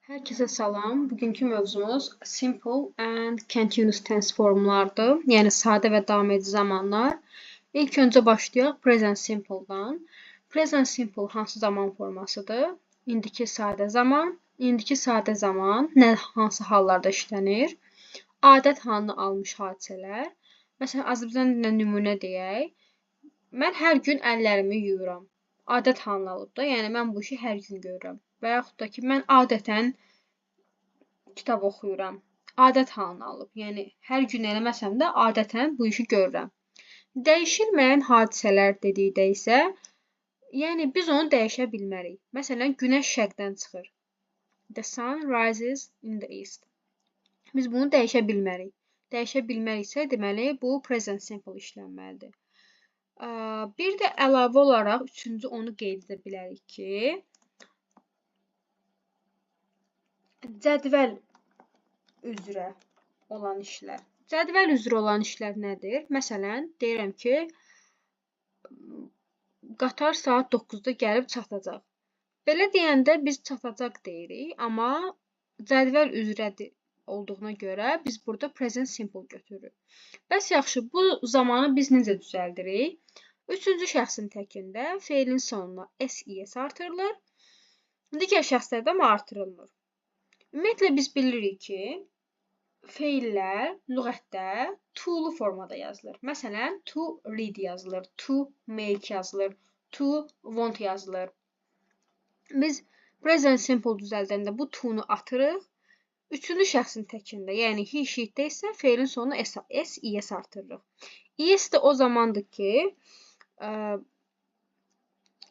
Herkese salam. Bugünkü mövzumuz simple and continuous tense formlardır. Yəni sadə və davam edici zamanlar. İlk öncə başlayaq present simple-dan. Present simple hansı zaman formasıdır? İndiki sadə zaman. İndiki sadə zaman hansı hallarda işlənir? Adət halını almış hadisələr. Məsələn, Azərbaycan dilində nümunə deyək. Mən hər gün əllərimi yuyuram. Adət halını alıb da, yəni mən bu işi hər gün görürəm. Və yaxud da ki, mən adətən kitab oxuyuram. Adət halını alıb. Yəni hər gün eləməsəm də adətən bu işi görürəm. Dəyişilməyən hadisələr dedikdə isə, yəni biz onu dəyişə bilmərik. Məsələn, günəş şərqdən çıxır. The sun rises in the east. Biz bunu dəyişə bilmərik. Dəyişə bilməriksə, deməli bu present simple işlənməlidir. Bir də əlavə olaraq üçüncü onu qeyd edə bilərik ki, cədvəl üzrə olan işlər. Cədvəl üzrə olan işlər nədir? Məsələn, deyirəm ki, qatar saat 9-da gəlib çatacaq. Belə deyəndə biz çatacaq deyirik, amma cədvəl üzrədir olduğuna görə biz burada present simple götürürük. Bəs yaxşı, bu zamanı biz necə düzəldirik? Üçüncü şəxsin təkində feilin sonuna s-es artırılır. Digər şəxslərdə amma artırılmır. Ümumiyyətlə biz bilirik ki, feillər lüğətdə to-lu formada yazılır. Məsələn, to read yazılır, to make yazılır, to want yazılır. Biz present simple düzəldəndə bu to-nu atırıq. Üçüncü şəxsin təkində, yəni he, she-də isə feilin sonuna s-es artırırıq. Es də o zamandır ki,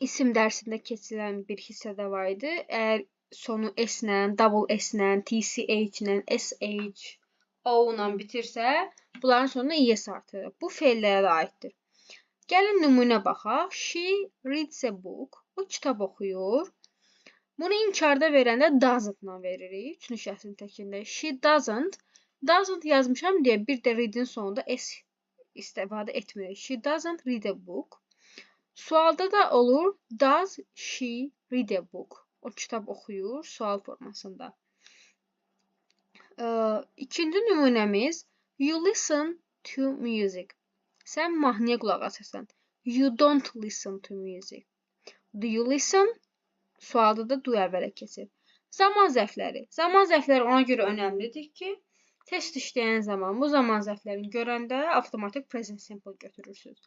isim dərsində keçirilən bir hissədə var idi. Əgər sonu s-lə, double s-lə, tch-lə, sh, o-la bitirsə, bunların sonuna es artırır. Bu feillərə də aiddir. Gəlin nümunə baxaq. She reads a book. O kitab oxuyur. Bunu inkarda verəndə doesn't-la veririk. Üçüncü şəxsin təkində. She doesn't. Doesn't yazmışam deyə bir də read-in sonunda s istifadə etmirik. She doesn't read a book. Sualda da olur. Does she read a book? O kitab oxuyur. Sual formasında. İkinci nümunəmiz. You listen to music. Sən mahnıya qulaq asırsan. You don't listen to music. Do you listen? Sualda da do əvvələ keçir. Zaman zərfləri. Zaman zərfləri ona görə önəmlidir ki, test işləyən zaman bu zaman zərflərini görəndə avtomatik present simple götürürsünüz.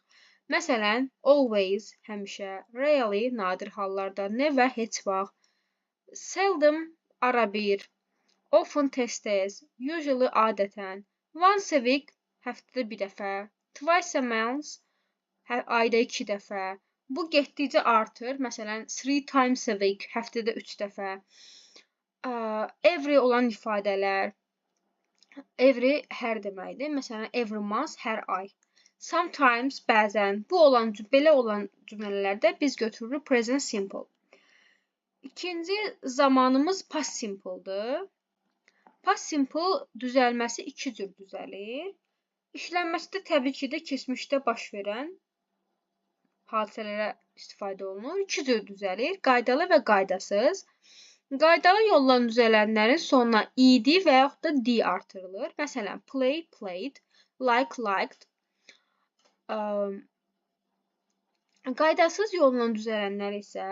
Məsələn, always, həmişə, rarely, nadir hallarda, never, heç vaxt, seldom, ara bir, often, tez-tez, usually, adətən, once a week, həftədə bir dəfə, twice a month, ayda 2 dəfə. Bu getdikcə artır. Məsələn, 3 times a week, həftədə 3 dəfə. Every olan ifadələr. Every hər deməkdir. Məsələn, every month, hər ay. Sometimes, bəzən. Belə olan cümlələrdə biz götürürük present simple. İkinci zamanımız past simple-dır. Past simple düzəlməsi iki cür düzəlir. İşlənməsi də təbii ki də keçmişdə baş verən hadisələrə istifadə olunur. İki cür düzəlir. Qaydalı və qaydasız. Qaydalı yolla düzələnlərin sonuna id və yaxud da d artırılır. Məsələn, play, played, like, liked. Qaydasız yolla düzələnlər isə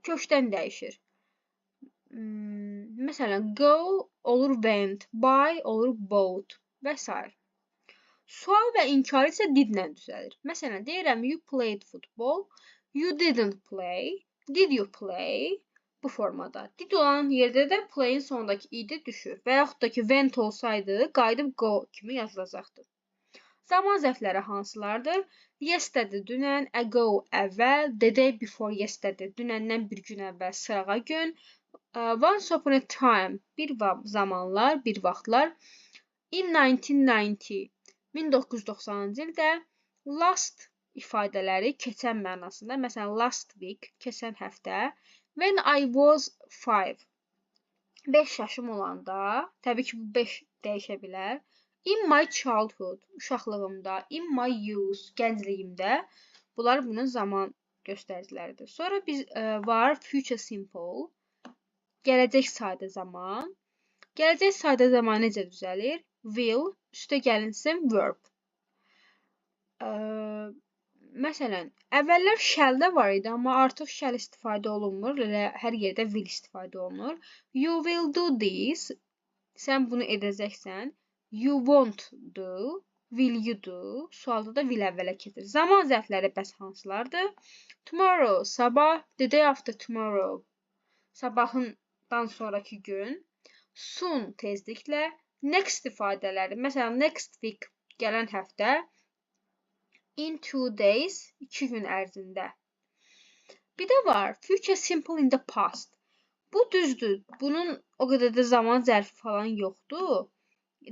kökdən dəyişir. Məsələn, go olur went, buy olur bought və s. Sual və inkar isə didlə düzəlir. Məsələn, deyirəm, you played football, you didn't play, did you play? Bu formada. Did olan yerdə də play-in sonundakı id düşür. Və yaxud da ki, went olsaydı, qayıdıb go kimi yazılacaqdı. Zaman zərfləri hansılardır? Yesterday, dünən, ago, əvvəl, the day before yesterday, dünəndən bir gün əvvəl, sırağa gün, once upon a time, bir zamanlar, bir vaxtlar, in 1990, 1990-cı ildə, last ifadələri keçən mənasında, məsələn, last week, keçən həftə, when I was 5, 5 yaşım olanda, təbii ki, bu 5 dəyişə bilər, in my childhood, uşaqlığımda, in my youth, gəncliyimdə, bunlar bunun zaman göstəriciləridir. Sonra biz var future simple, Gələcək sadə zaman. Gələcək sadə zaman necə düzəlir? Will, üstə gəlinsin verb. Məsələn, əvvəllər shall-də var idi, amma artıq shall istifadə olunmur. Elə hər yerdə will istifadə olunur. You will do this. Sən bunu edəcəksən. You won't do. Will you do? Sualda da will əvvələ keçir. Zaman zərfləri bəs hansılardır? Tomorrow, sabah. The day after tomorrow, sabahından sonraki gün. Soon, tezliklə. Next ifadələri, məsələn, next week, gələn həftə. In 2 days, 2 gün ərzində. Bir də var, future simple in the past. Bu düzdür. Bunun o qədər də zaman zərfi falan yoxdur.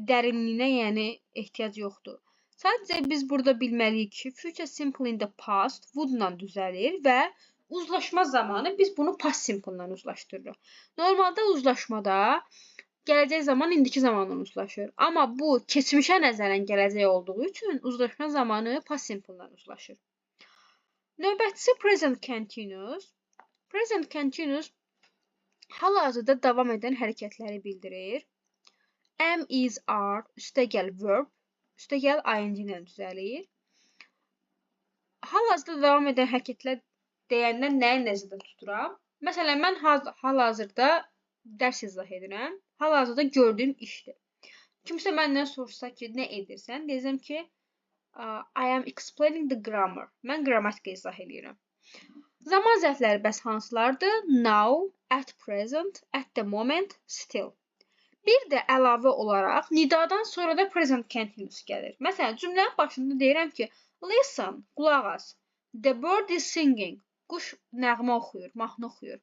Dərinliyinə, yəni ehtiyac yoxdur. Sadəcə biz burada bilməliyik ki, future simple in the past would-la düzəlir və uzlaşma zamanı biz bunu past simple-la uzlaşdırırıq. Normalda uzlaşmada gələcək zaman indiki zamanla uzlaşır. Amma bu keçmişə nəzərən gələcək olduğu üçün uzlaşma zamanı past simple-la uzlaşır. Növbətçisi present continuous. Present continuous hal-hazırda davam edən hərəkətləri bildirir. Am, is, are, üstəgəl verb, üstəgəl ing ilə düzəlir. Hal-hazırda davam edən hərəkətlər deyəndə nəyi nəzərdə tuturam? Məsələn, mən hal-hazırda dərs izah edirəm. Hal-hazırda gördüyüm işdir. Kimsə məndən soruşsa ki, nə edirsən? Deyəcəm ki, I am explaining the grammar. Mən qrammatika izah edirəm. Zaman zərfləri bəs hansılardır? Now, at present, at the moment, still. Bir də əlavə olaraq nidadan sonra da present continuous gəlir. Məsələn, cümlənin başında deyirəm ki, listen, qulaq as. The bird is singing. Quş nəğmə oxuyur, mahnı oxuyur.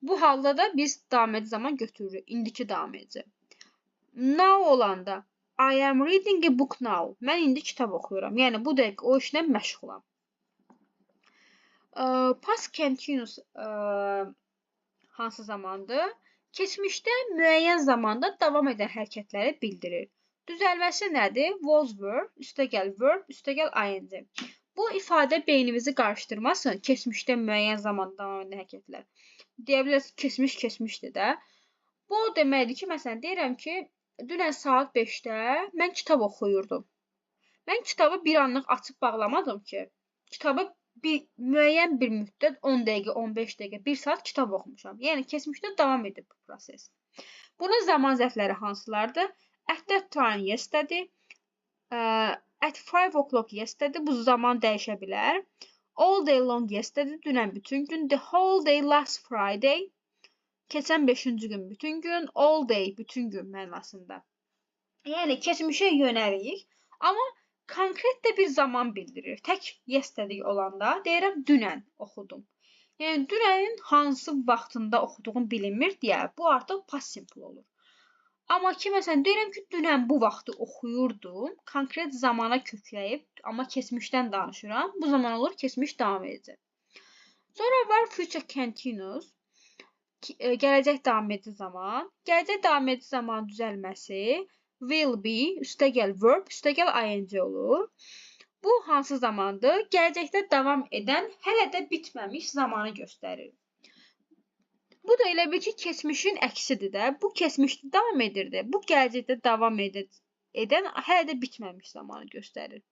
Bu halda da biz davam edici zaman götürürük. İndiki davam edici. Now olanda I am reading a book now. Mən indi kitab oxuyuram. Yəni bu dəqiqə o işlə məşğulam. Past continuous hansı zamandır? Keçmişdə müəyyən zamanda davam edən hərəkətləri bildirir. Düzəlməsi nədir? Was verb, üstəgəl verb, üstəgəl ing. Bu ifadə beynimizi qarışdırmasın. Keçmişdə müəyyən zamanda davam edən hərəkətlər. Deyə bilərsiniz, keçmiş keçmişdir də. Bu deməkdir ki, məsələn, deyirəm ki, dünən saat 5-də mən kitab oxuyurdum. Mən kitabı bir anlıq açıb bağlamadım ki, kitabı müəyyən bir müddət 10 dəqiqə, 15 dəqiqə, 1 saat kitab oxumuşam. Yəni keçmişdə davam edib bu proses. Bunun zaman zərfləri hansılardır? At that time yesterday, at 5 o'clock yesterday, bu zaman dəyişə bilər. All day long yesterday, dünən bütün gün. The whole day last Friday, keçən 5-ci gün bütün gün. All day, bütün gün mənasında. Yəni keçmişə yönəlik, amma konkret də bir zaman bildirir. Tək yesterday olanda deyirəm dünən oxudum. Yəni dünənin hansı vaxtında oxuduğum bilinmir deyə bu artıq past simple olur. Amma ki məsələn deyirəm ki, dünən bu vaxtı oxuyurdum, konkret zamana kökləyib, amma keçmişdən danışıram. Bu zaman olur keçmiş davam edici. Sonra var future continuous. Gələcək davam edici zaman. Gələcək davam edici zaman düzəlməsi will be, üstəgəl verb, üstəgəl ing olur. Bu hansı zamandır? Gələcəkdə davam edən, hələ də bitməmiş zamanı göstərir. Bu da elə bir ki, keçmişin əksidir də. Bu keçmişdə davam edirdi. Bu gələcəkdə davam edən, hələ də bitməmiş zamanı göstərir.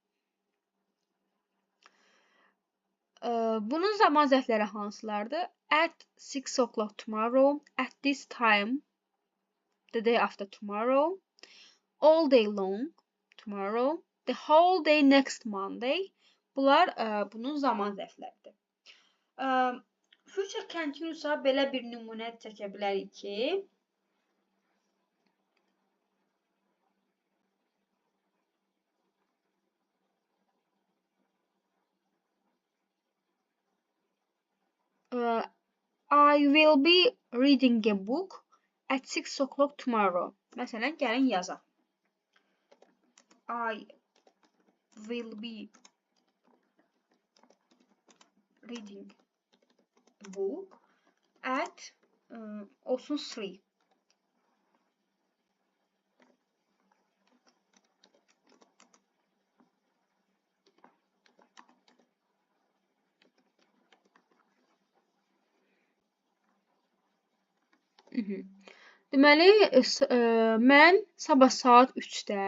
Bunun zaman zərfləri hansılardır? At 6 o'clock tomorrow, at this time, the day after tomorrow, all day long, tomorrow, the whole day next Monday. Bunlar bunun zaman zərfləridir. Future continuous-a belə bir nümunə çəkə bilərik ki, I will be reading a book at 6 o'clock tomorrow. Məsələn, gəlin yazaq. I will be reading a book at olsun 3. Deməli, mən sabah saat 3-də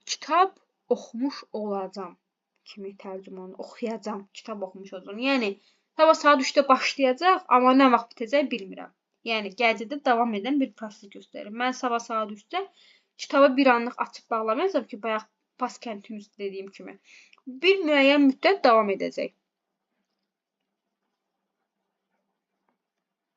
kitab oxumuş olacam kimi tərcümanı oxuyacam, kitab oxumuş olacam. Yəni sabah saat 3-də başlayacaq, amma nə vaxt bitəcək bilmirəm. Yəni gələcəkdə davam edən bir proses göstərir. Mən sabah saat 3-də kitabı bir anlıq açıb bağlamayacağam ki, bayaq past continuous dediyim kimi. Bir müəyyən müddət davam edəcək.